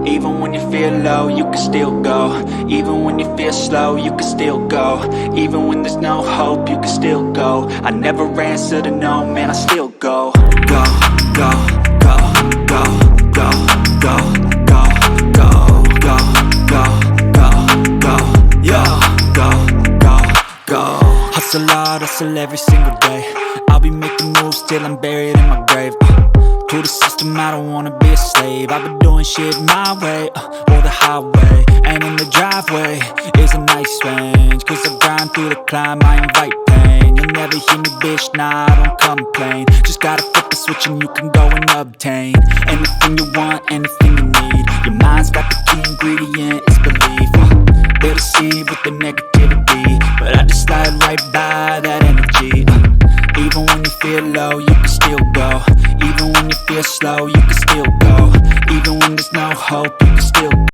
Even when you feel low, you can still go. Even when you feel slow, you can still go. Even when there's no hope, you can still go. I never answer to no, man, I still go. Go, go, go, go, go, go, go, go, go, go, go, go, yo, go, go, go. Hustle hard, hustle every single day. I'll be making moves till I'm buried in my grave. To the system, I don't wanna be a slave. I've been doing shit my way, or the highway. And in the driveway is a nice range, cause I grind through the climb, I invite pain. You'll never hear me, bitch, nah, I don't complain. Just gotta flip the switch and you can go and obtain anything you want, anything you need. Your mind's got the key ingredient, it's belief. They deceive with the negativity, but I just slide right by that energy. Even when you feel low, you can still go. Even when you feel slow, you can still go. Even when there's no hope, you can still